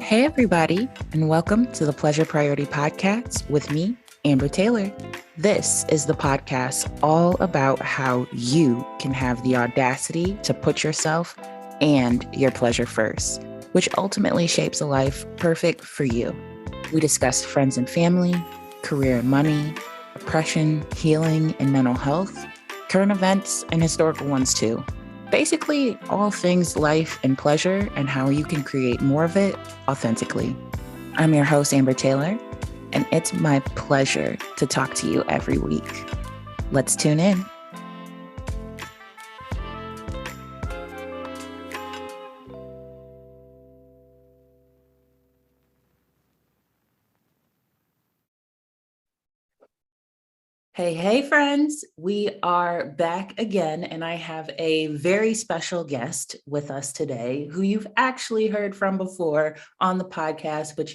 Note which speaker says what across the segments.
Speaker 1: Hey, everybody, and welcome to the Pleasure Priority Podcast with me, Amber Taylor. This is the podcast all about how you can have the audacity to put yourself and your pleasure first, which ultimately shapes a life perfect for you. We discuss friends and family, career and money, oppression, healing, and mental health, current events, and historical ones too. Basically, all things life and pleasure and how you can create more of it authentically. I'm your host, Amber Taylor, and it's my pleasure to talk to you every week. Let's tune in. Hey, friends. We are back again, and I have a very special guest with us today who you've actually heard from before on the podcast, but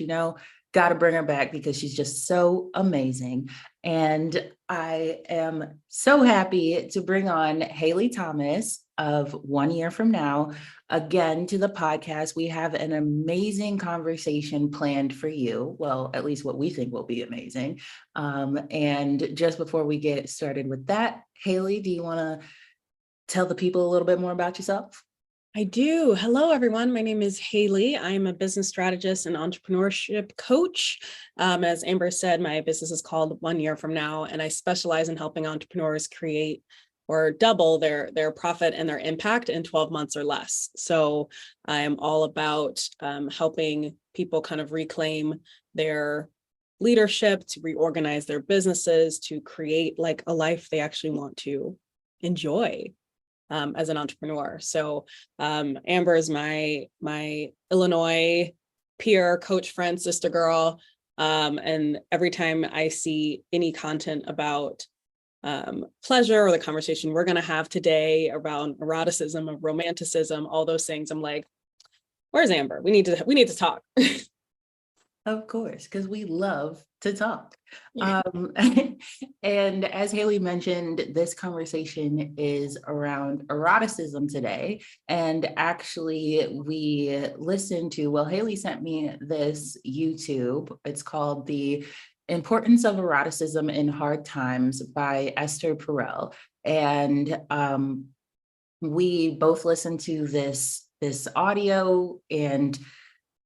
Speaker 1: got to bring her back because she's just so amazing. And I am so happy to bring on Hailey Thomas of 1 Year From Now again to the podcast. We have an amazing conversation planned for you. Well, at least what we think will be amazing. And just before we get started with that, Hailey, do you want to tell the people a little bit more about yourself?
Speaker 2: I do. Hello, everyone. My name is Hailey. I'm a business strategist and entrepreneurship coach. As Amber said, my business is called 1 Year From Now, and I specialize in helping entrepreneurs create or double their profit and their impact in 12 months or less. So I'm all about helping people kind of reclaim their leadership, to reorganize their businesses, to create like a life they actually want to enjoy. As an entrepreneur. So Amber is my Illinois peer, coach, friend, sister girl. And every time I see any content about pleasure or the conversation we're going to have today around eroticism, of romanticism, all those things, I'm like, where's Amber? We need to talk.
Speaker 1: Of course, because we love to talk.
Speaker 2: Yeah.
Speaker 1: And as Hailey mentioned, this conversation is around eroticism today. And actually, we listened to, Hailey sent me this YouTube. It's called The Importance of Eroticism in Hard Times by Esther Perel. And we both listened to this audio and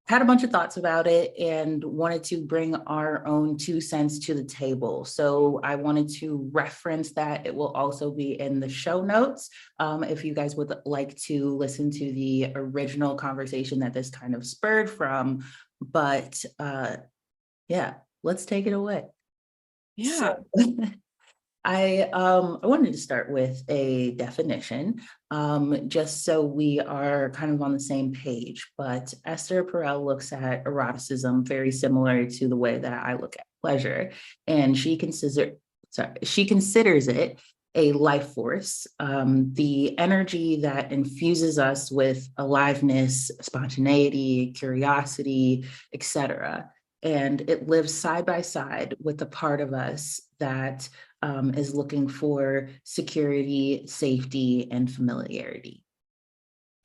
Speaker 1: had a bunch of thoughts about it and wanted to bring our own 2 cents to the table. So I wanted to reference that. It will also be in the show notes if you guys would like to listen to the original conversation that this kind of spurred from. But yeah, let's take it away.
Speaker 2: Yeah.
Speaker 1: So, I wanted to start with a definition, just so we are kind of on the same page. But Esther Perel looks at eroticism very similar to the way that I look at pleasure, and she considers it a life force, the energy that infuses us with aliveness, spontaneity, curiosity, etc. And it lives side by side with the part of us that is looking for security, safety, and familiarity.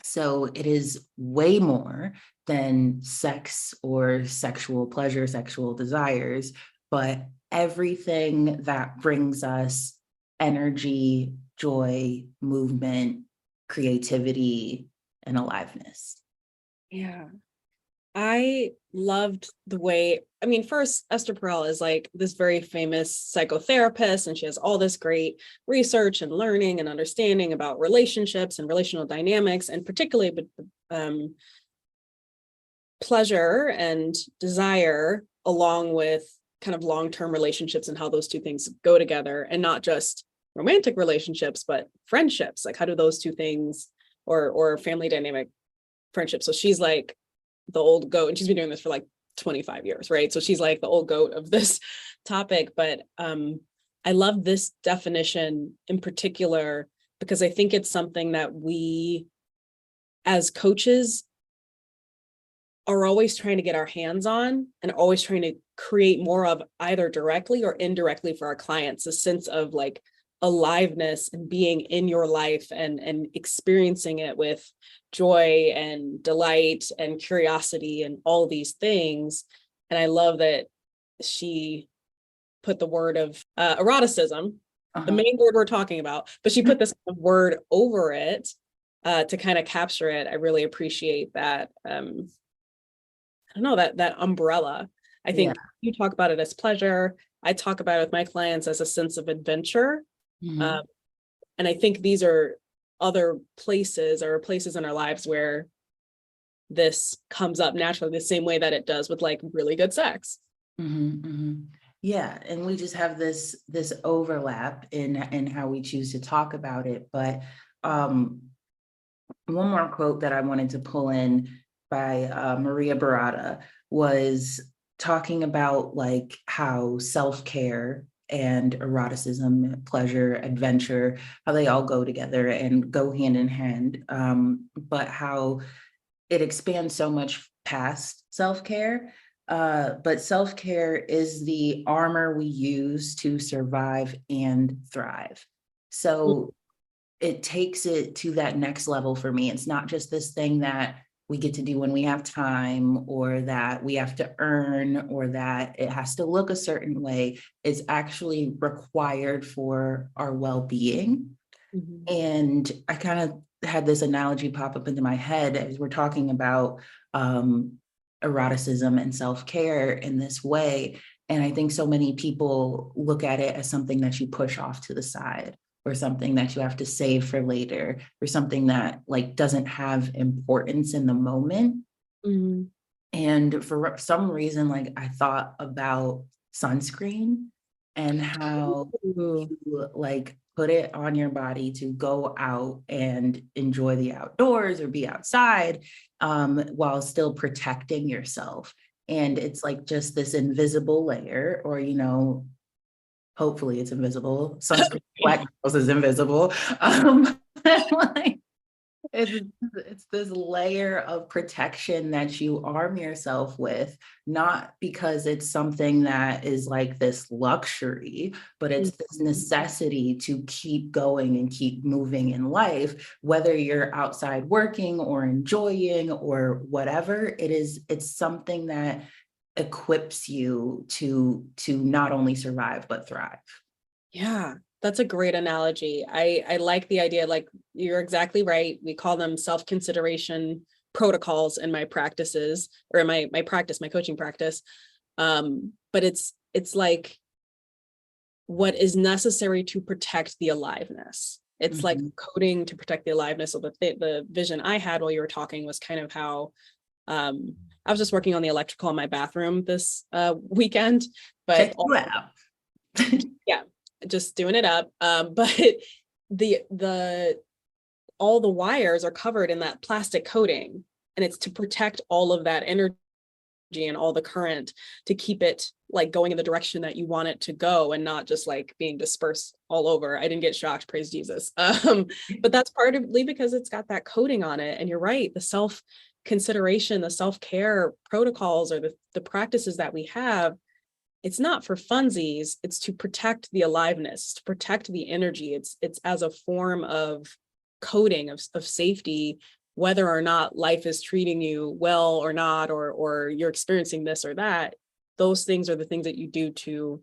Speaker 1: So it is way more than sex or sexual pleasure, sexual desires, but everything that brings us energy, joy, movement, creativity, and aliveness.
Speaker 2: Yeah. I loved the way, first, Esther Perel is like this very famous psychotherapist, and she has all this great research and learning and understanding about relationships and relational dynamics, and particularly pleasure and desire, along with kind of long-term relationships and how those two things go together, and not just romantic relationships, but friendships. Like, how do those two things, or family dynamic friendships? So she's like the old goat, and she's been doing this for like 25 years, right? So she's like the old goat of this topic. But I love this definition in particular because I think it's something that we as coaches are always trying to get our hands on, and always trying to create more of, either directly or indirectly, for our clients, a sense of like aliveness and being in your life and experiencing it with joy and delight and curiosity and all these things. And I love that she put the word of eroticism, the main word we're talking about, but she put this word over it to kind of capture it. I really appreciate that. I don't know, that umbrella. I think you talk about it as pleasure. I talk about it with my clients as a sense of adventure. And I think these are other places or places in our lives where this comes up naturally, the same way that it does with like really good sex.
Speaker 1: Yeah, and we just have this overlap in how we choose to talk about it. But one more quote that I wanted to pull in by Maria Barata was talking about like how self-care and eroticism, pleasure, adventure, how they all go together and go hand in hand, but how it expands so much past self-care. But self-care is the armor we use to survive and thrive. So it takes it to that next level for me. It's not just this thing that we get to do when we have time, or that we have to earn, or that it has to look a certain way. It's actually required for our well-being. And I kind of had this analogy pop up into my head as we're talking about eroticism and self-care in this way. And I think so many people look at it as something that you push off to the side, or something that you have to save for later, or something that like doesn't have importance in the moment. And for some reason, like I thought about sunscreen and how you like put it on your body to go out and enjoy the outdoors or be outside, while still protecting yourself. And it's like just this invisible layer, or, you know, hopefully it's invisible. Sunscreen Black girls is invisible. Like, it's this layer of protection that you arm yourself with, not because it's something that is like this luxury, but it's this necessity to keep going and keep moving in life, whether you're outside working or enjoying or whatever it is. It's something that equips you to not only survive but thrive.
Speaker 2: Yeah, that's a great analogy. I like the idea, like you're exactly right. We call them self-consideration protocols in my practices, or in my practice, my coaching practice. But it's like what is necessary to protect the aliveness. It's like coding to protect the aliveness. So the vision I had while you were talking was kind of how I was just working on the electrical in my bathroom this weekend, but yeah, just doing it up. But the all the wires are covered in that plastic coating, and it's to protect all of that energy and all the current, to keep it like going in the direction that you want it to go, and not just like being dispersed all over. I didn't get shocked, praise Jesus. But that's partly because it's got that coating on it. And you're right, the self-consideration, the self-care protocols, or the practices that we have, it's not for funsies. It's to protect the aliveness, to protect the energy. It's as a form of coding of safety, whether or not life is treating you well or not, or you're experiencing this or that. Those things are the things that you do to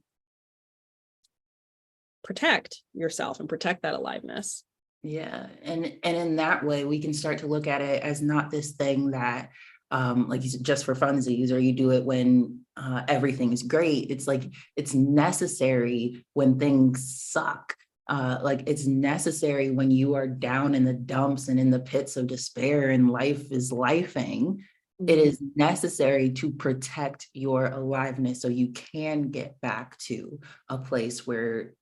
Speaker 2: protect yourself and protect that aliveness.
Speaker 1: Yeah. And in that way, we can start to look at it as not this thing that, like you said, just for funsies, or you do it when everything is great. It's like, it's necessary when things suck. Like it's necessary when you are down in the dumps and in the pits of despair and life is lifing. It is necessary to protect your aliveness so you can get back to a place where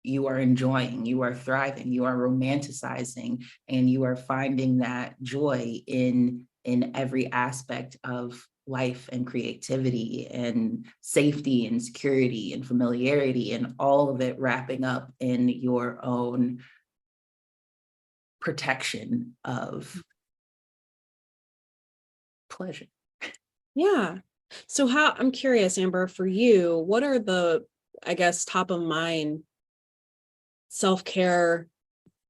Speaker 1: you are enjoying, you are thriving, you are romanticizing, and you are finding that joy in every aspect of life and creativity and safety and security and familiarity, and all of it wrapping up in your own protection of pleasure.
Speaker 2: Yeah. So I'm curious, Amber, for you, what are the, I guess, top of mind self-care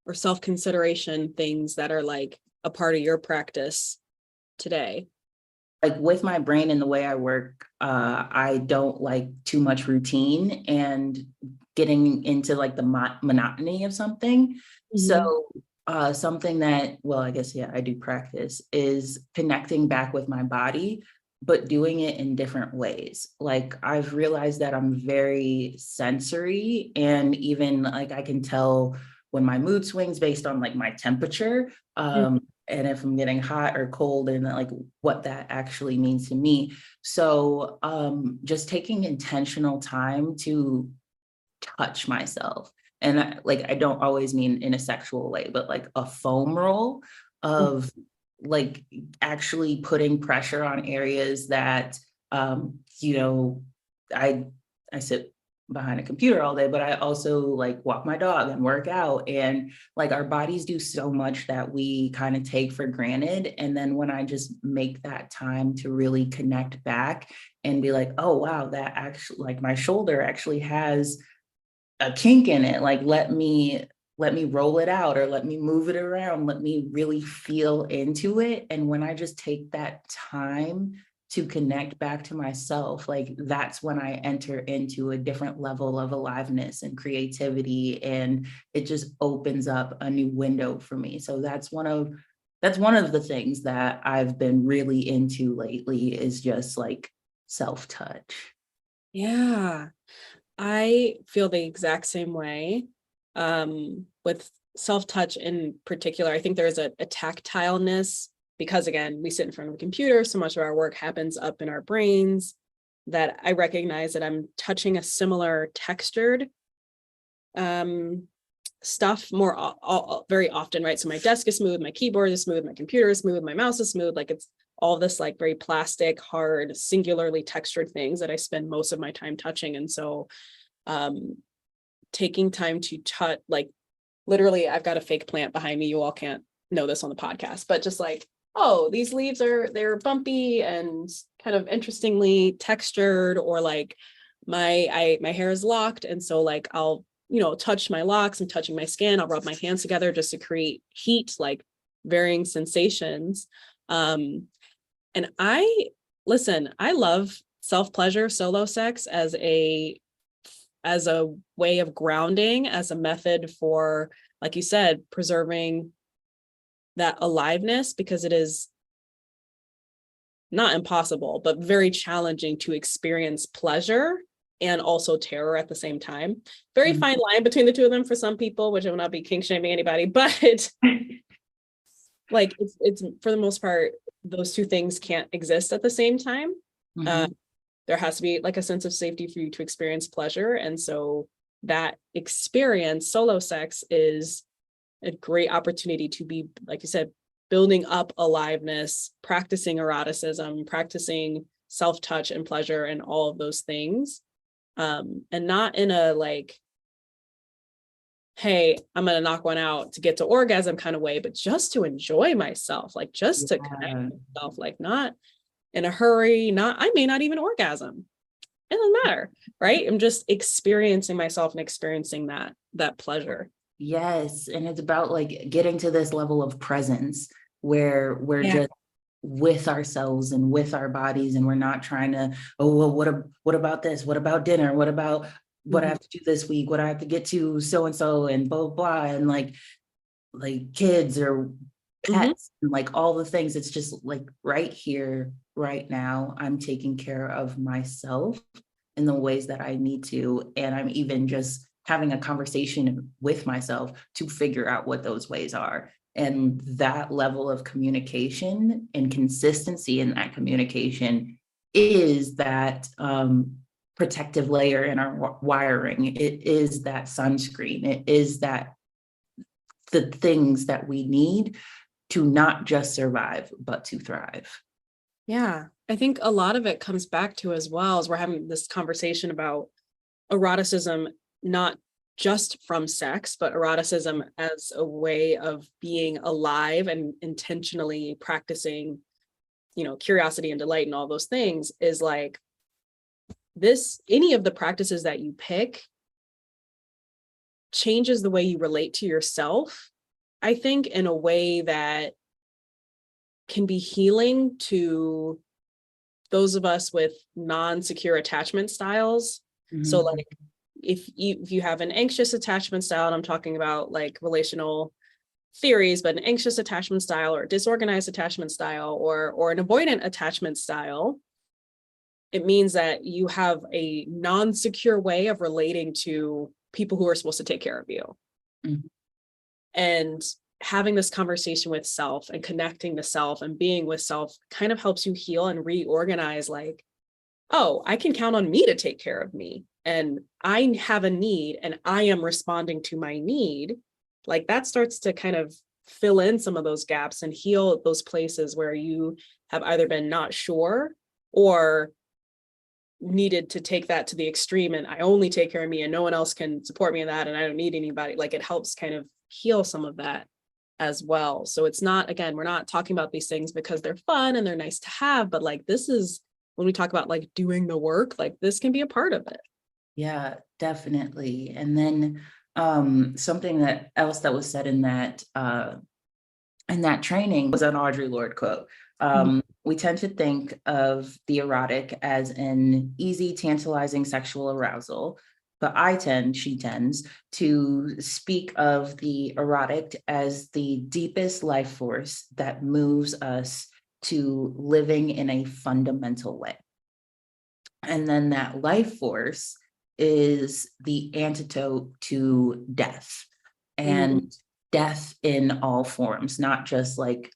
Speaker 2: or self-consideration things that are like a part of your practice today?
Speaker 1: Like with my brain and the way I work, I don't like too much routine and getting into like the monotony of something.
Speaker 2: Mhm.
Speaker 1: So something that, well, I guess, yeah, I do practice is connecting back with my body, but doing it in different ways. Like I've realized that I'm very sensory, and even like I can tell when my mood swings based on like my temperature. And if I'm getting hot or cold, and like what that actually means to me. So just taking intentional time to touch myself. And I don't always mean in a sexual way, but like a foam roll of like actually putting pressure on areas that, you know, I I sit behind a computer all day, but I also like walk my dog and work out. And like our bodies do so much that we kind of take for granted. And then when I just make that time to really connect back and be like, oh wow, that actually, like my shoulder actually has a kink in it, like let me roll it out, or let me move it around, let me really feel into it. And when I just take that time to connect back to myself, like that's when I enter into a different level of aliveness and creativity, and it just opens up a new window for me. So that's one of the things that I've been really into lately, is just like self-touch.
Speaker 2: Yeah, I feel the exact same way. With self-touch in particular, I think there's a tactileness because again, we sit in front of a computer, so much of our work happens up in our brains that I recognize that I'm touching a similar textured um, stuff very often, right? So my desk is smooth, my keyboard is smooth, my computer is smooth, my mouse is smooth. Like it's all this like very plastic, hard, singularly textured things that I spend most of my time touching. And so um, taking time to touch, like literally, I've got a fake plant behind me. You all can't know this on the podcast, but just like, oh, these leaves they're bumpy and kind of interestingly textured, or like my hair is locked. And so like I'll, touch my locks, I'm touching my skin, I'll rub my hands together just to create heat, like varying sensations. And I love self-pleasure, solo sex as a way of grounding, as a method for, like you said, preserving that aliveness, because it is not impossible, but very challenging to experience pleasure and also terror at the same time. Very
Speaker 1: Mhm.
Speaker 2: fine line between the two of them for some people, which I will not be kink shaming anybody, but like it's for the most part, those two things can't exist at the same time. Uh,
Speaker 1: Mhm.
Speaker 2: there has to be like a sense of safety for you to experience pleasure. And so that experience, solo sex, is a great opportunity to be, like you said, building up aliveness, practicing eroticism, practicing self-touch and pleasure and all of those things. And not in a like, hey, I'm going to knock one out to get to orgasm kind of way, but just to enjoy myself, like just to connect
Speaker 1: Yeah.
Speaker 2: with myself, like not in a hurry, I may not even orgasm. It doesn't matter, right? I'm just experiencing myself and experiencing that pleasure.
Speaker 1: Yes, and it's about like getting to this level of presence where we're
Speaker 2: Yeah.
Speaker 1: just with ourselves and with our bodies, and we're not trying to, oh well, what about this, what about dinner, what about what I
Speaker 2: Mhm.
Speaker 1: have to do this week, what I have to get to so and so, and blah blah, and like kids or
Speaker 2: Mhm.
Speaker 1: pets and like all the things. It's just like right here right now I'm taking care of myself in the ways that I need to, and I'm even just having a conversation with myself to figure out what those ways are. And that level of communication and consistency in that communication is that protective layer in our wiring. It is that sunscreen. It is that the things that we need to not just survive, but to thrive.
Speaker 2: Yeah. I think a lot of it comes back to, as well as we're having this conversation about eroticism, not just from sex, but eroticism as a way of being alive and intentionally practicing, curiosity and delight and all those things, is like any of the practices that you pick changes the way you relate to yourself, I think, in a way that can be healing to those of us with non-secure attachment styles. So like if you have an anxious attachment style, and I'm talking about like relational theories, but an anxious attachment style or a disorganized attachment style or an avoidant attachment style, it means that you have a non-secure way of relating to people who are supposed to take care of you. And having this conversation with self and connecting to self and being with self kind of helps you heal and reorganize, like, oh, I can count on me to take care of me. And I have a need and I am responding to my need. Like that starts to kind of fill in some of those gaps and heal those places where you have either been not sure or needed to take that to the extreme, and I only take care of me and no one else can support me in that and I don't need anybody. Like it helps kind of heal some of that as well. So it's not, again, we're not talking about these things because they're fun and they're nice to have, but like this is when we talk about like doing the work, like this can be a part of it.
Speaker 1: Yeah, definitely. And then something else that was said in that training was an Audre Lorde quote. We tend to think of the erotic as an easy, tantalizing sexual arousal, but she tends to speak of the erotic as the deepest life force that moves us to living in a fundamental way. And then that life force is the antidote to death, and death in all forms, not just like,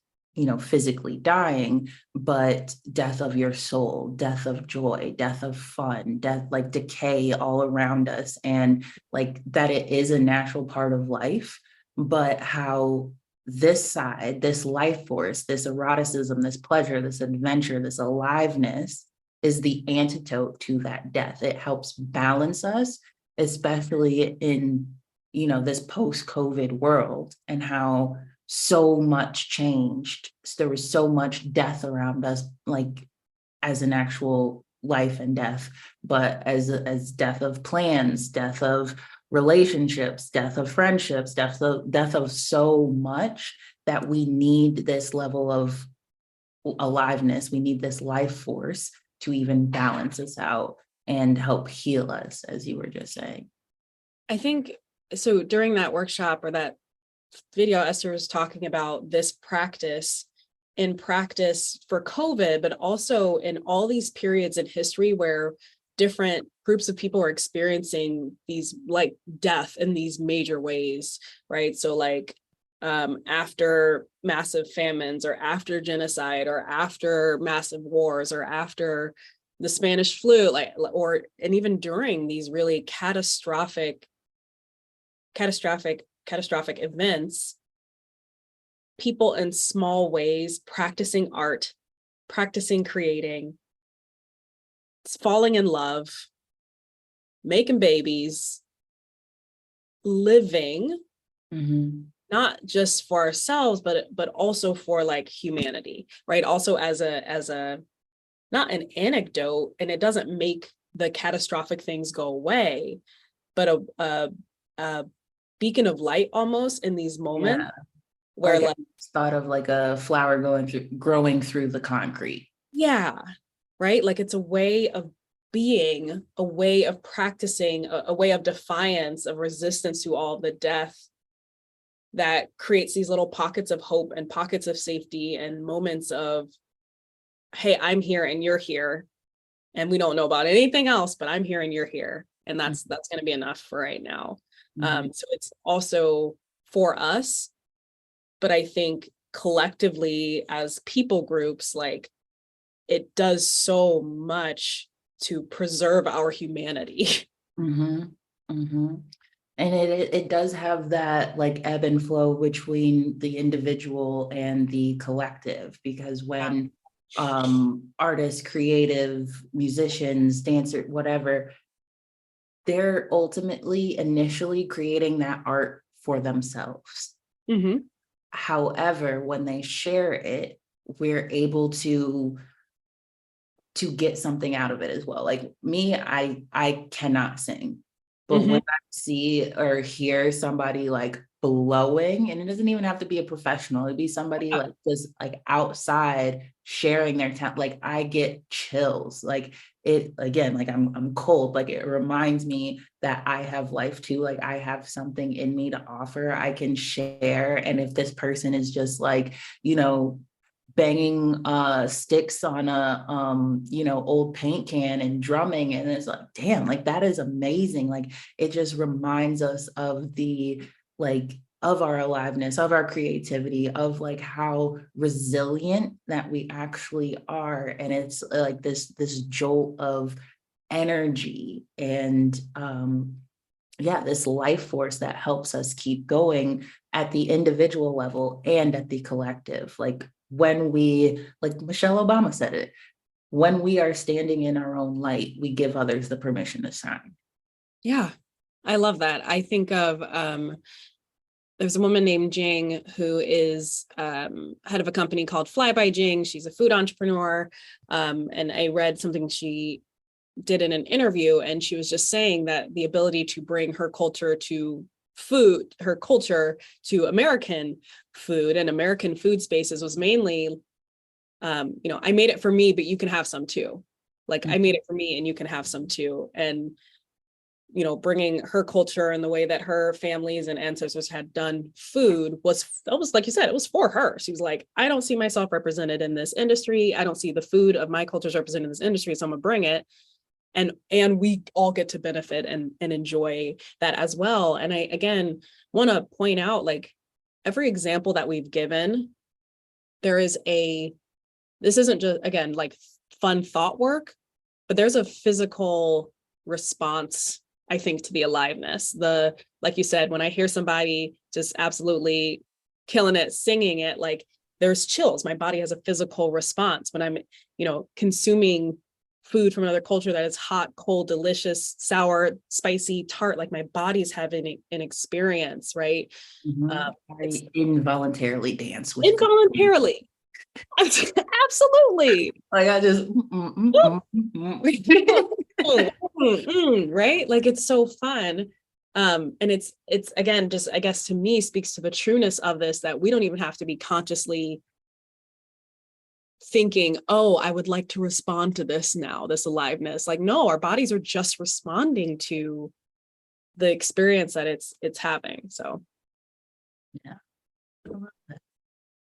Speaker 1: physically dying, but death of your soul, death of joy, death of fun, death, like decay all around us. And like that it is a natural part of life, but how this side, this life force, this eroticism, this pleasure, this adventure, this aliveness is the antidote to that death. It helps balance us, especially in, this post-COVID world, and how so much changed. There was so much death around us, like as an actual life and death, but as death of plans, death of relationships, death of friendships, death of so much, that we need this level of aliveness. We need this life force to even balance us out and help heal us, as you were just saying.
Speaker 2: I think so. During that workshop or that video, Esther was talking about this practice in practice for COVID, but also in all these periods in history where different groups of people are experiencing these like death in these major ways, right? So like after massive famines or after genocide or after massive wars or after the Spanish flu, and even during these really catastrophic events, people in small ways practicing art, practicing creating, falling in love, making babies, living, not just for ourselves, but also for like humanity, right? Also as a not an anecdote, and it doesn't make the catastrophic things go away, but a beacon of light almost in these moments.
Speaker 1: Yeah.
Speaker 2: Where
Speaker 1: like thought of like a flower growing through the concrete.
Speaker 2: Yeah, right. Like it's a way of being, a way of practicing, a way of defiance, of resistance to all the death that creates these little pockets of hope and pockets of safety and moments of, hey, I'm here and you're here, and we don't know about anything else, but I'm here and you're here, and that's going to be enough for right now. So it's also for us, but I think collectively as people groups, like it does so much to preserve our humanity.
Speaker 1: And it does have that like ebb and flow between the individual and the collective, because when artists, creative, musicians, dancers, whatever, they're ultimately initially creating that art for themselves. However, when they share it, we're able to get something out of it as well. Like me, I cannot sing, But when
Speaker 2: Mhm.
Speaker 1: I see or hear somebody like blowing, and it doesn't even have to be a professional, it'd be somebody
Speaker 2: Yeah.
Speaker 1: like just like outside sharing their talent, like I get chills. Like it again, like I'm cold. Like it reminds me that I have life too. Like I have something in me to offer. I can share. And if this person is just like, you know, banging sticks on a old paint can and drumming, and it's like, damn, like that is amazing. Like it just reminds us of the like of our aliveness, of our creativity, of like how resilient that we actually are. And it's like this jolt of energy and yeah, this life force that helps us keep going at the individual level and at the collective. Like when we, like Michelle Obama said it, when we are standing in our own light, we give others the permission to shine.
Speaker 2: Yeah. I love that. I think of there's a woman named Jing who is head of a company called Fly by Jing. She's a food entrepreneur. And I read something she did in an interview, and she was just saying that the ability to bring her culture to food, her culture to American food and American food spaces was mainly, I made it for me, but you can have some too. Like I made it for me and you can have some too. And bringing her culture and the way that her families and ancestors had done food was like you said, it was for her. She was like, I don't see myself represented in this industry. I don't see the food of my cultures represented in this industry. So I'm gonna bring it. And we all get to benefit and enjoy that as well. And I, again, want to point out, like, every example that we've given, this isn't just, again, like fun thought work, but there's a physical response, I think, to the aliveness. Like you said, when I hear somebody just absolutely killing it, singing it, like there's chills. My body has a physical response when I'm, consuming food from another culture that is hot, cold, delicious, sour, spicy, tart. Like my body's having an experience, right? It's
Speaker 1: I involuntarily dance with good food.
Speaker 2: involuntarily. Absolutely.
Speaker 1: Like I just
Speaker 2: Right? Like it's so fun. And it's again, just I guess to me speaks to the trueness of this, that we don't even have to be consciously thinking, oh, I would like to respond to this now, this aliveness. Like, no, our bodies are just responding to the experience that it's having. So
Speaker 1: yeah.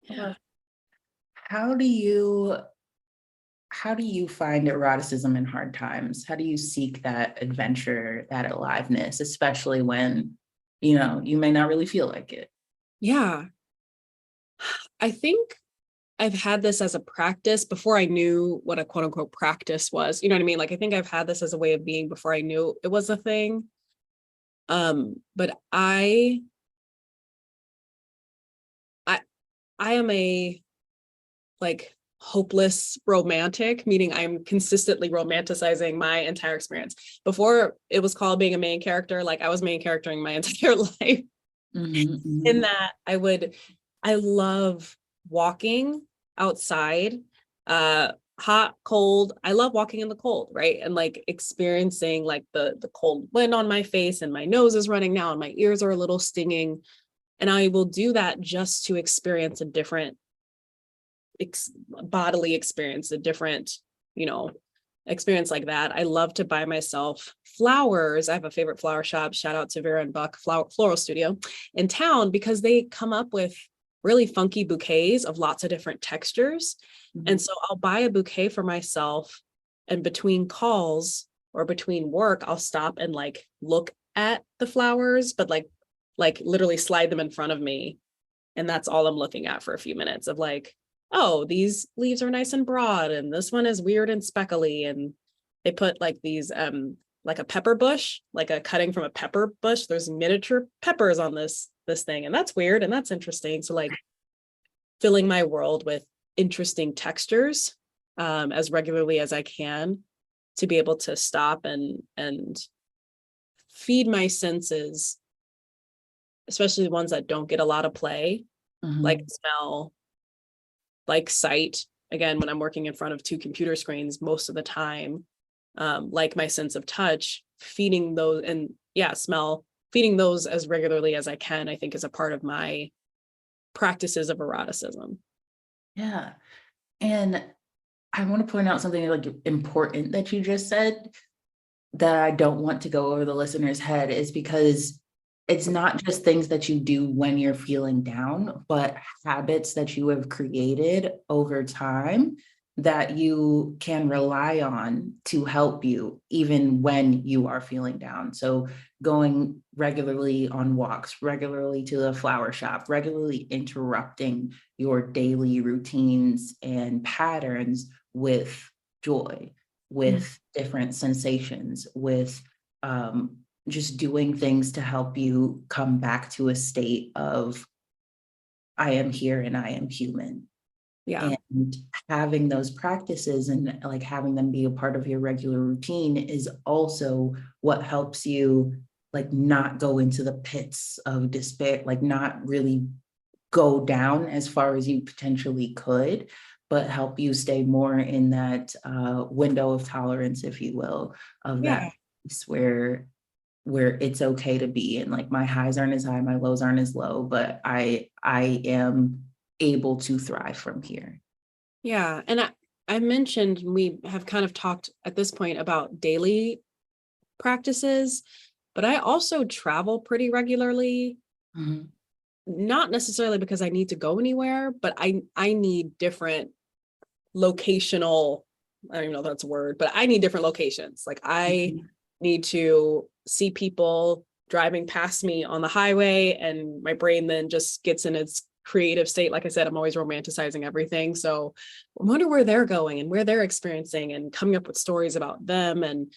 Speaker 2: yeah.
Speaker 1: How do you find eroticism in hard times? How do you seek that adventure, that aliveness, especially when, you may not really feel like it?
Speaker 2: Yeah. I think I've had this as a practice before I knew what a quote unquote practice was. You know what I mean? Like I think I've had this as a way of being before I knew it was a thing. But I I am a like hopeless romantic, meaning I'm consistently romanticizing my entire experience. Before it was called being a main character, like I was main charactering my entire life.
Speaker 1: Mhm,
Speaker 2: In
Speaker 1: mhm,
Speaker 2: that I love walking outside, hot, cold. I love walking in the cold, right? And like experiencing like the cold wind on my face, and my nose is running now and my ears are a little stinging. And I will do that just to experience a different bodily experience, a different, you know, experience like that. I love to buy myself flowers. I have a favorite flower shop. Shout out to Vera and Buck Floral Studio in town, because they come up with really funky bouquets of lots of different textures. And
Speaker 1: mhm.
Speaker 2: so I'll buy a bouquet for myself, and between calls or between work, I'll stop and like look at the flowers, but like literally slide them in front of me. And that's all I'm looking at for a few minutes of like, oh, these leaves are nice and broad, and this one is weird and speckly. And they put like these like a pepper bush, like a cutting from a pepper bush. There's miniature peppers on this thing, and that's weird and that's interesting. So like filling my world with interesting textures as regularly as I can, to be able to stop and feed my senses, especially the ones that don't get a lot of play, like
Speaker 1: Mhm.
Speaker 2: smell, like sight. Again, when I'm working in front of two computer screens most of the time, like my sense of touch, feeding those. And smell, feeding those as regularly as I can, I think is a part of my practices of eroticism.
Speaker 1: Yeah. And I want to point out something like important that you just said that I don't want to go over the listener's head is because it's not just things that you do when you're feeling down, but habits that you have created over time that you can rely on to help you even when you are feeling down. So going regularly on walks, regularly to the flower shop, regularly interrupting your daily routines and patterns with joy, with different sensations, with just doing things to help you come back to a state of I am here and I am human.
Speaker 2: Yeah.
Speaker 1: And having those practices and like having them be a part of your regular routine is also what helps you like not go into the pits of despair, like not really go down as far as you potentially could, but help you stay more in that window of tolerance, if you will, of
Speaker 2: Yeah.
Speaker 1: that place where it's okay to be. And like my highs aren't as high, my lows aren't as low, but I am able to thrive from here.
Speaker 2: Yeah. And I mentioned we have kind of talked at this point about daily practices, but I also travel pretty regularly,
Speaker 1: Mhm.
Speaker 2: not necessarily because I need to go anywhere, but I need different locational, I don't even know if that's a word, but I need different locations. Like I
Speaker 1: Mhm.
Speaker 2: need to see people driving past me on the highway, and my brain then just gets in its creative state. Like I said, I'm always romanticizing everything. So I wonder where they're going and where they're experiencing and coming up with stories about them. And,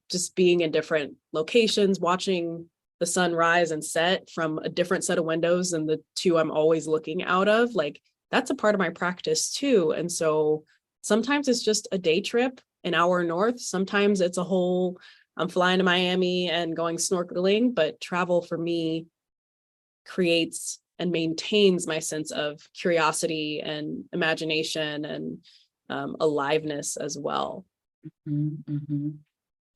Speaker 2: just being in different locations, watching the sun rise and set from a different set of windows than the two I'm always looking out of. Like that's a part of my practice too. And so sometimes it's just a day trip, an hour north. Sometimes it's I'm flying to Miami and going snorkeling, but travel for me creates and maintains my sense of curiosity and imagination and aliveness as well.
Speaker 1: Mhm. Mhm.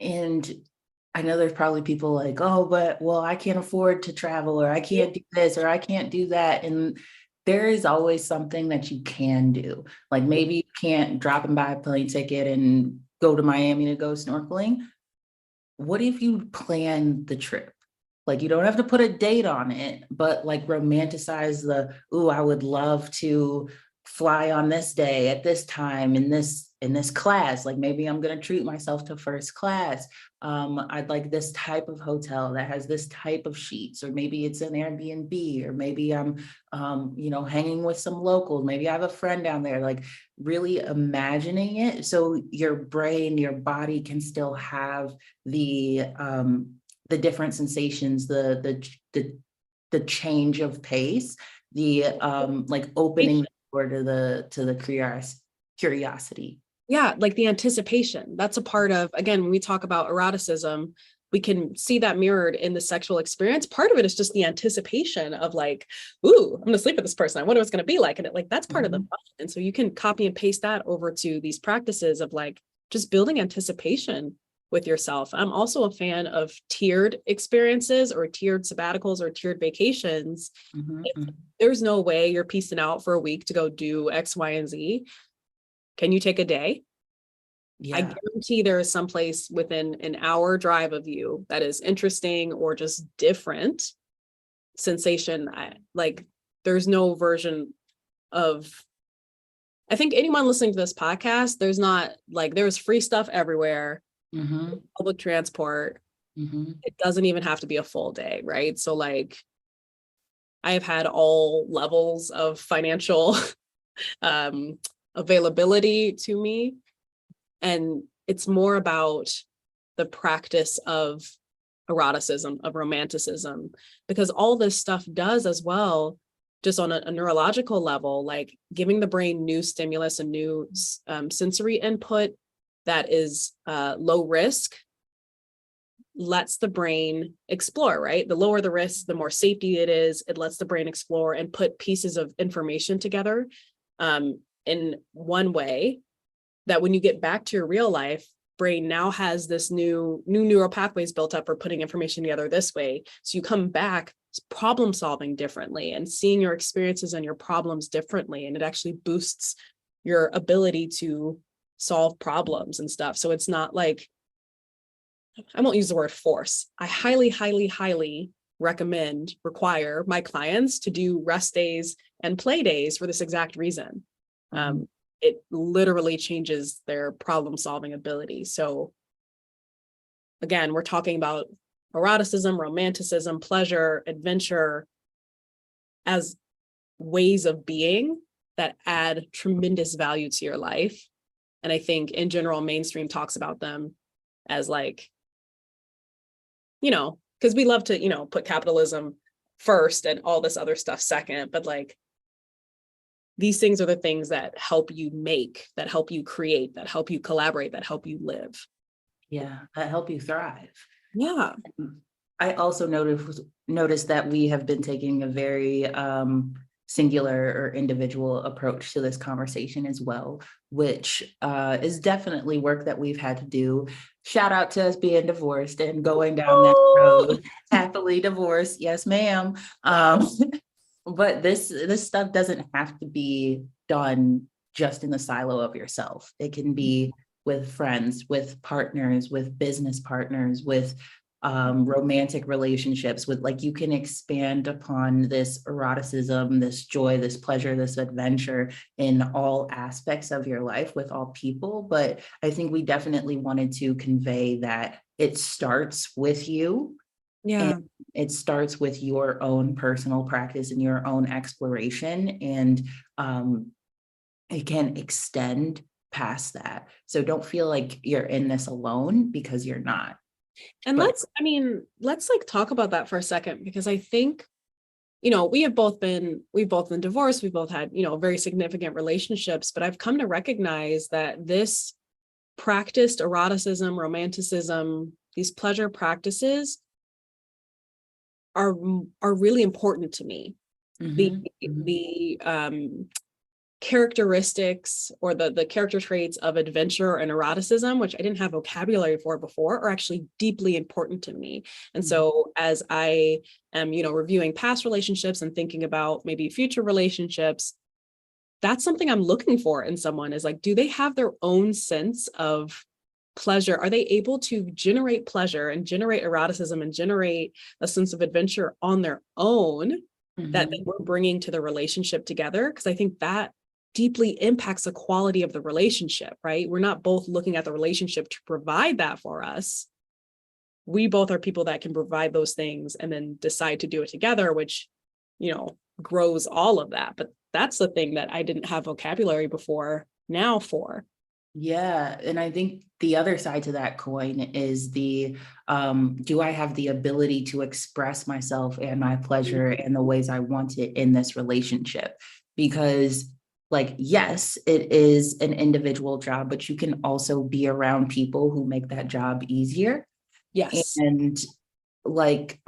Speaker 1: And I know there's probably people like, oh, but well, I can't afford to travel, or I can't do this, or I can't do that. And there is always something that you can do. Like maybe you can't drop and buy a plane ticket and go to Miami to go snorkeling. What if you plan the trip? Like you don't have to put a date on it, but like romanticize ooh, I would love to fly on this day at this time in this class. Like maybe I'm gonna treat myself to first class. I'd like this type of hotel that has this type of sheets, or maybe it's an Airbnb, or maybe I'm hanging with some locals. Maybe I have a friend down there. Like really imagining it so your brain, your body can still have the different sensations, the change of pace, the like opening the door to the curiosity.
Speaker 2: Yeah, like the anticipation. That's a part of, again, when we talk about eroticism, we can see that mirrored in the sexual experience. Part of it is just the anticipation of like, ooh, I'm going to sleep with this person. I wonder what it's going to be like. And that's part of the
Speaker 1: Mhm.
Speaker 2: fun. And so you can copy and paste that over to these practices of like just building anticipation with yourself. I'm also a fan of tiered experiences or tiered sabbaticals or tiered vacations.
Speaker 1: Mhm.
Speaker 2: If
Speaker 1: Mhm.
Speaker 2: there's no way you're piecing out for a week to go do X, Y, and Z, can you take a day? I
Speaker 1: Yeah.
Speaker 2: guarantee there is some place within an hour drive of you that is interesting or just different sensation. Like there's no version of, I think anyone listening to this podcast, there's not like there's free stuff everywhere,
Speaker 1: Mhm.
Speaker 2: public transport.
Speaker 1: Mhm.
Speaker 2: It doesn't even have to be a full day, right? So like I have had all levels of financial um availability to me. And it's more about the practice of eroticism, of romanticism, because all this stuff does as well, just on a neurological level, like giving the brain new stimulus and new sensory input that is low risk, lets the brain explore, right? The lower the risk, the more safety it is. It lets the brain explore and put pieces of information together in one way that when you get back to your real life, brain now has this new neural pathways built up for putting information together this way. So you come back problem solving differently and seeing your experiences and your problems differently. And it actually boosts your ability to solve problems and stuff. So it's not like, I won't use the word force. I highly, highly, highly require my clients to do rest days and play days for this exact reason. It literally changes their problem solving ability. So again, we're talking about eroticism, romanticism, pleasure, adventure as ways of being that add tremendous value to your life. And I think in general, mainstream talks about them as like, because we love to, put capitalism first and all this other stuff second, but like these things are the things that help you make, that help you create, that help you collaborate, that help you live.
Speaker 1: Yeah, that help you thrive.
Speaker 2: Yeah.
Speaker 1: I also noticed that we have been taking a very singular or individual approach to this conversation as well, which is definitely work that we've had to do. Shout out to us being divorced and going down that road, happily divorced. Yes, ma'am. But this stuff doesn't have to be done just in the silo of yourself. It can be with friends, with partners, with business partners, with romantic relationships, with like, you can expand upon this eroticism, this joy, this pleasure, this adventure in all aspects of your life with all people. But I think we definitely wanted to convey that it starts with you.
Speaker 2: Yeah.
Speaker 1: And it starts with your own personal practice and your own exploration. And it can extend past that. So don't feel like you're in this alone, because you're not.
Speaker 2: And
Speaker 1: But
Speaker 2: let's like talk about that for a second, because I think, we've both been divorced. We've both had, very significant relationships, but I've come to recognize that this practiced eroticism, romanticism, these pleasure practices are really important to me. The characteristics or the character traits of adventure and eroticism, which I didn't have vocabulary for before, are actually deeply important to me. And so as I am, reviewing past relationships and thinking about maybe future relationships, that's something I'm looking for in someone, is like, do they have their own sense of pleasure? Are they able to generate pleasure and generate eroticism and generate a sense of adventure on their own that we're bringing to the relationship together? Because I think that deeply impacts the quality of the relationship, right? We're not both looking at the relationship to provide that for us. We both are people that can provide those things and then decide to do it together, which, grows all of that. But that's the thing that I didn't have vocabulary before now for.
Speaker 1: Yeah. And I think the other side to that coin is do I have the ability to express myself and my pleasure and the ways I want it in this relationship? Because like, yes, it is an individual job, but you can also be around people who make that job easier.
Speaker 2: Yes.
Speaker 1: And like,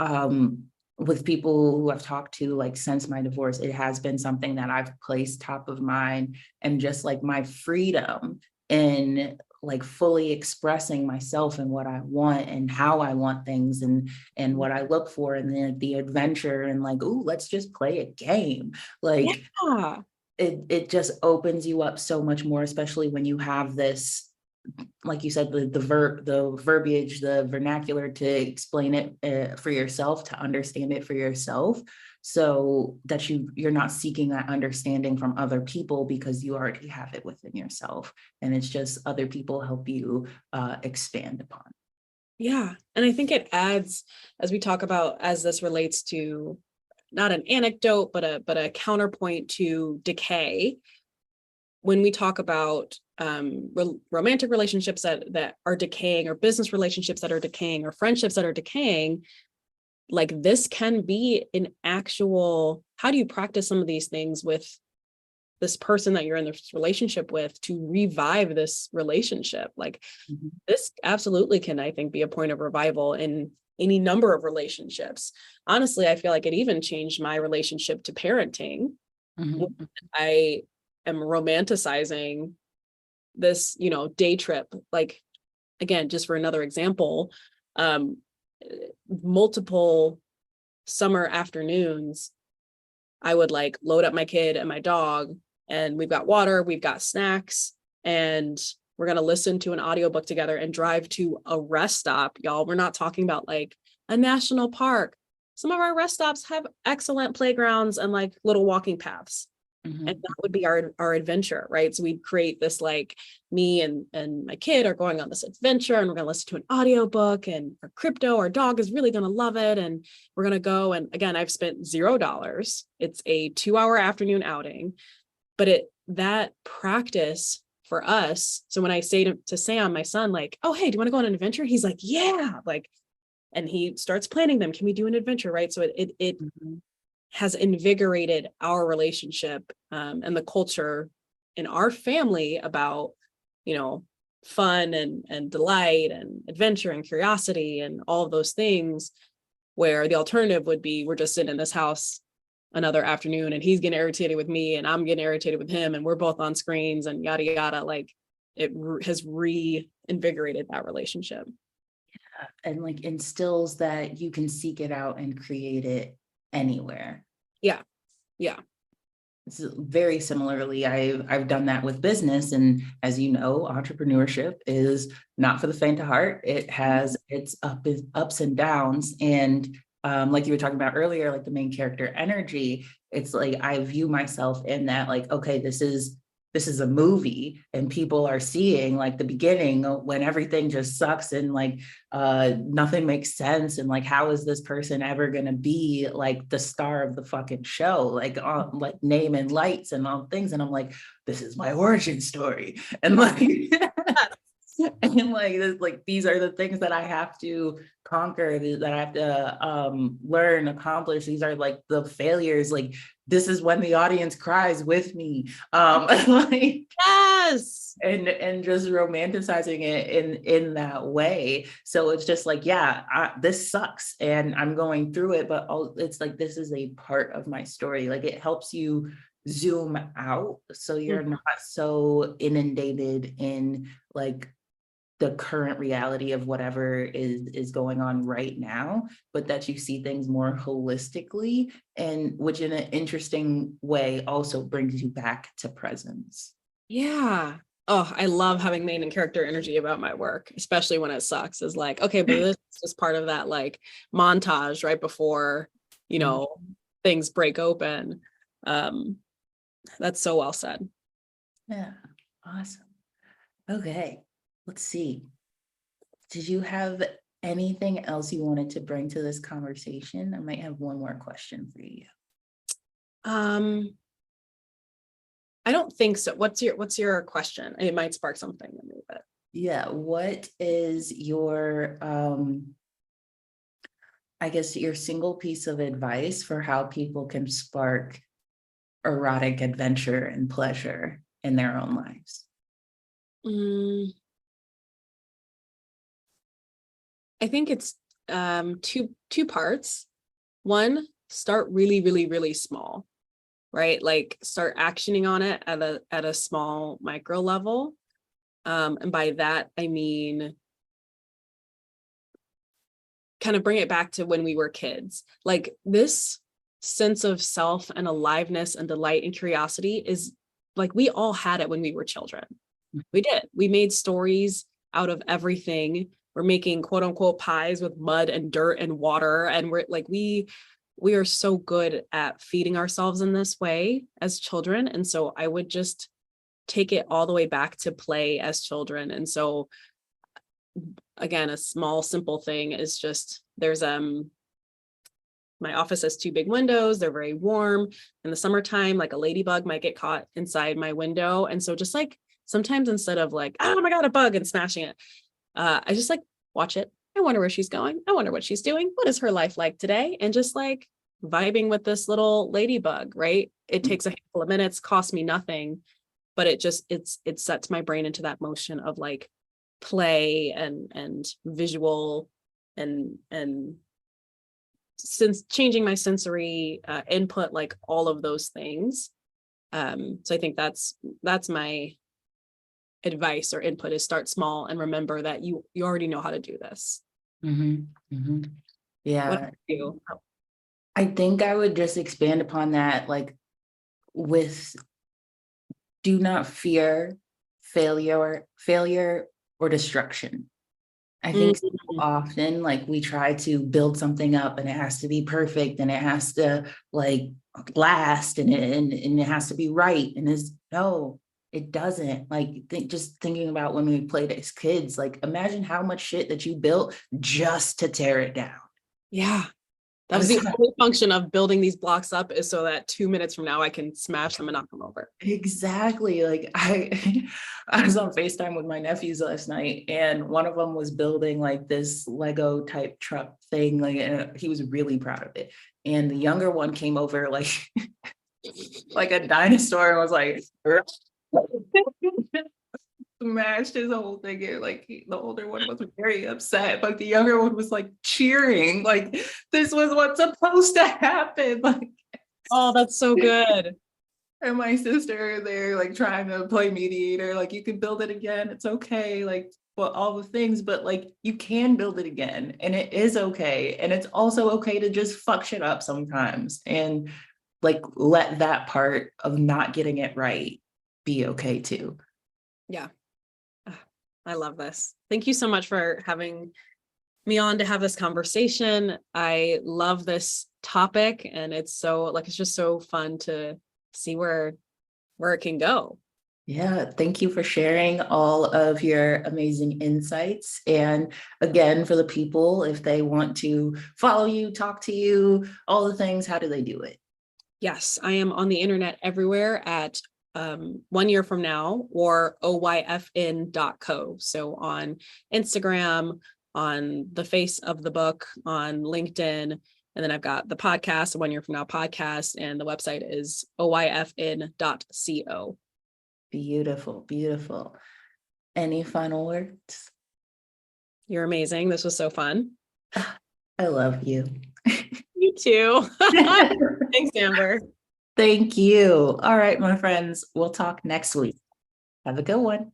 Speaker 1: with people who I've talked to, like since my divorce, it has been something that I've placed top of mind, and just like my freedom in like fully expressing myself and what I want and how I want things and what I look for, and then the adventure and like, ooh, let's just play a game. Like it just opens you up so much more, especially when you have this, like you said, the verbiage, the vernacular to explain it for yourself, to understand it for yourself, so that you're not seeking that understanding from other people, because you already have it within yourself, and it's just other people help you expand upon.
Speaker 2: Yeah. And I think it adds, as we talk about, as this relates to not an anecdote, but a counterpoint to decay. When we talk about romantic relationships that are decaying, or business relationships that are decaying, or friendships that are decaying, like this can be an actual, how do you practice some of these things with this person that you're in this relationship with to revive this relationship? Like this absolutely can, I think, be a point of revival in any number of relationships. Honestly, I feel like it even changed my relationship to parenting. I am romanticizing this, day trip. Like again, just for another example, multiple summer afternoons, I would like load up my kid and my dog, and we've got water, we've got snacks, and we're going to listen to an audiobook together and drive to a rest stop. Y'all, we're not talking about like a national park. Some of our rest stops have excellent playgrounds and like little walking paths.
Speaker 1: Mhm.
Speaker 2: And that would be our adventure, right? So we'd create this, like, me and my kid are going on this adventure, and we're going to listen to an audiobook, and our crypto, our dog is really going to love it, and we're going to go. And again, I've spent $0. It's a 2-hour afternoon outing, but that practice for us. So when I say to Sam, my son, like, oh, hey, do you want to go on an adventure? He's like, yeah, like, and he starts planning them. Can we do an adventure? Right. So it
Speaker 1: Mhm.
Speaker 2: has invigorated our relationship, and the culture in our family about, fun and delight and adventure and curiosity and all of those things, where the alternative would be we're just sitting in this house another afternoon, and he's getting irritated with me and I'm getting irritated with him, and we're both on screens and yada yada. Like, it has reinvigorated that relationship.
Speaker 1: And like instills that you can seek it out and create it anywhere.
Speaker 2: Yeah. Yeah.
Speaker 1: It's very similarly, I've done that with business, and as you know, entrepreneurship is not for the faint of heart. It has its ups and downs, and like you were talking about earlier, like the main character energy. It's like I view myself in that, like, okay, this is a movie, and people are seeing like the beginning when everything just sucks and like nothing makes sense, and like how is this person ever gonna be like the star of the fucking show, like name and lights and all things, and I'm like, this is my origin story, and like and like these are the things that I have to conquer, that I have to learn, accomplish. These are like the failures, like this is when the audience cries with me, like,
Speaker 2: Yes.
Speaker 1: and just romanticizing it in that way. So it's just like, yeah, this sucks and I'm going through it, but it's like this is a part of my story. Like it helps you zoom out so you're
Speaker 2: Mhm.
Speaker 1: not so inundated in like the current reality of whatever is going on right now, but that you see things more holistically, and which in an interesting way also brings you back to presence.
Speaker 2: Yeah. Oh, I love having main character energy about my work, especially when it sucks. Is like, okay, but this is just part of that like montage right before, you
Speaker 1: Mhm.
Speaker 2: know, things break open. Um, that's so well said.
Speaker 1: Yeah, awesome. Okay, let's see. Did you have anything else you wanted to bring to this conversation? I might have one more question for you.
Speaker 2: Um, I don't think so. What's your question? It might spark something in me, but
Speaker 1: Yeah, what is your I guess your single piece of advice for how people can spark erotic adventure and pleasure in their own lives?
Speaker 2: mm, I think it's two parts. One, start really, really, really small, right? Like start actioning on it at a small micro level. And by that I mean kind of bring it back to when we were kids. Like this sense of self and aliveness and delight and curiosity is like we all had it when we were children. We did. We made stories out of everything. We're making quote unquote pies with mud and dirt and water. And we're like, we are so good at feeding ourselves in this way as children. And so I would just take it all the way back to play as children. And so again, a small, simple thing is just there's my office has two big windows. They're very warm. In the summertime, like a ladybug might get caught inside my window. And so just like sometimes instead of like, oh my God, a bug and smashing it, I just like watch it. I wonder where she's going. I wonder what she's doing. What is her life like today? And just like vibing with this little ladybug, right? It takes a handful of minutes, costs me nothing, but it sets my brain into that motion of like play and visual and since changing my sensory input, like all of those things. So I think that's my advice or input is start small and remember that you already know how to do this. What
Speaker 1: Yeah,
Speaker 2: about you?
Speaker 1: I think I would just expand upon that, like with do not fear failure or destruction. I think so
Speaker 2: Mhm.
Speaker 1: often like we try to build something up and it has to be perfect and it has to like last and it has to be right. And it's no, it doesn't. Like just thinking about when we played as kids, like imagine how much shit that you built just to tear it down.
Speaker 2: Yeah. That
Speaker 1: I
Speaker 2: was
Speaker 1: was
Speaker 2: the only function of building these blocks up, is so that 2 minutes from now I can smash them and knock them over.
Speaker 1: exactly like I was on FaceTime with my nephews last night and one of them was building like this Lego type truck thing, like and he was really proud of it. And the younger one came over like like a dinosaur and was like smashed his whole thing in. Like the older one was very upset, but the younger one was like cheering, like this was what's supposed to happen. Like
Speaker 2: Oh, that's so good.
Speaker 1: and my sister, they're like trying to play mediator, like you can build it again, it's okay, like well, all the things, but like you can build it again and it is okay. And it's also okay to just fuck shit up sometimes and like let that part of not getting it right be okay too.
Speaker 2: Yeah. I love this. Thank you so much for having me on to have this conversation. I love this topic and it's just so fun to see where it can go.
Speaker 1: Yeah, thank you for sharing all of your amazing insights. And again, for the people, if they want to follow you, talk to you, all the things, how do they do it?
Speaker 2: Yes, I am on the internet everywhere at 1 year from now or oyfn.co. So on Instagram, on the face of the book, on LinkedIn, and then I've got the podcast, the 1 year from now podcast, and the website is oyfn.co.
Speaker 1: Beautiful, beautiful. Any final words?
Speaker 2: You're amazing. This was so fun.
Speaker 1: I love you.
Speaker 2: You too. Thanks, Amber.
Speaker 1: Thank you. All right, my friends, we'll talk next week. Have a good one.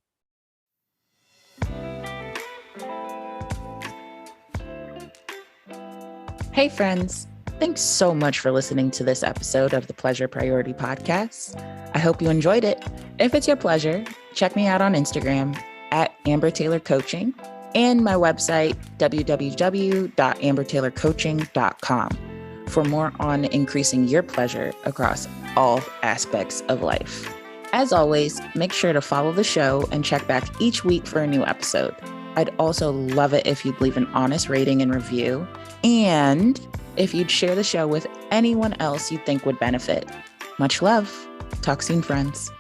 Speaker 1: Hey, friends. Thanks so much for listening to this episode of the Pleasure Priority Podcast. I hope you enjoyed it. If it's your pleasure, check me out on Instagram at Amber Taylor Coaching and my website, www.ambertaylorcoaching.com, for more on increasing your pleasure across all aspects of life. As always, make sure to follow the show and check back each week for a new episode. I'd also love it if you'd leave an honest rating and review, and if you'd share the show with anyone else you think would benefit. Much love. Talk soon, friends.